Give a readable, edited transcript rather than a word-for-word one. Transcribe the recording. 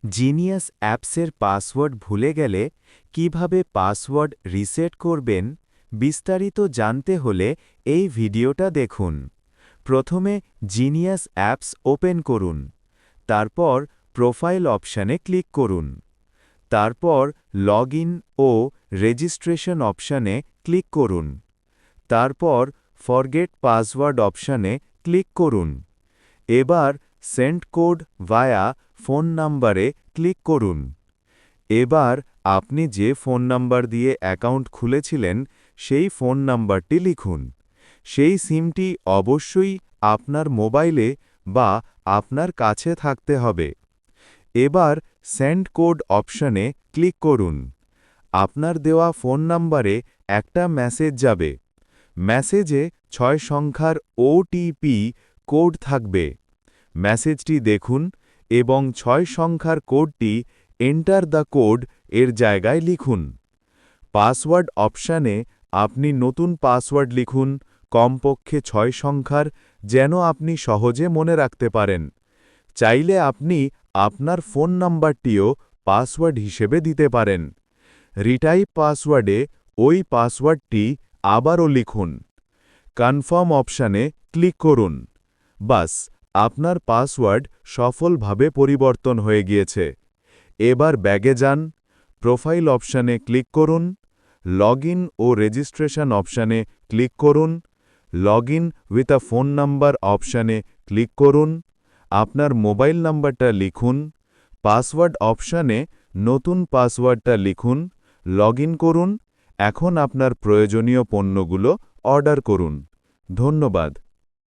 Genius অ্যাপসের password ভুলে গেলে কিভাবে পাসওয়ার্ড রিসেট করবেন বিস্তারিত জানতে হলে এই ভিডিওটা দেখুন। প্রথমে জিনিয়াস অ্যাপস ওপেন করুন। তারপর প্রোফাইল অপশানে ক্লিক করুন। তারপর লগ ইন ও রেজিস্ট্রেশন অপশানে ক্লিক করুন। তারপর ফরগেট পাসওয়ার্ড অপশানে ক্লিক করুন। এবার সেন্ড কোড ভায়া ফোন নাম্বারে ক্লিক করুন। এবার আপনি যে ফোন নাম্বার দিয়ে অ্যাকাউন্ট খুলেছিলেন সেই ফোন নাম্বারটি লিখুন। সেই সিমটি অবশ্যই আপনার মোবাইলে বা আপনার কাছে থাকতে হবে। এবার সেন্ড কোড অপশানে ক্লিক করুন। আপনার দেওয়া ফোন নাম্বারে একটা মেসেজ যাবে। মেসেজে 6 সংখ্যার ওটিপি কোড থাকবে। মেসেজটি দেখুন এবং 6 সংখ্যার কোডটি এন্টার দ্য কোড এর জায়গায় লিখুন। পাসওয়ার্ড অপশানে আপনি নতুন পাসওয়ার্ড লিখুন, কমপক্ষে 6 সংখ্যার, যেন আপনি সহজে মনে রাখতে পারেন। চাইলে আপনি আপনার ফোন নাম্বারটিও পাসওয়ার্ড হিসেবে দিতে পারেন। রিটাইপ পাসওয়ার্ডে ওই পাসওয়ার্ডটি আবারও লিখুন। কনফার্ম অপশানে ক্লিক করুন। বাস, আপনার পাসওয়ার্ড সফলভাবে পরিবর্তন হয়ে গিয়েছে। এবার ব্যাগে যান, প্রোফাইল অপশানে ক্লিক করুন, লগ ইন ও রেজিস্ট্রেশন অপশানে ক্লিক করুন, log in with a phone number অপশানে ক্লিক করুন, আপনার মোবাইল নাম্বারটা লিখুন, পাসওয়ার্ড অপশানে নতুন পাসওয়ার্ডটা লিখুন, লগ ইন করুন। এখন আপনার প্রয়োজনীয় পণ্যগুলো অর্ডার করুন। ধন্যবাদ।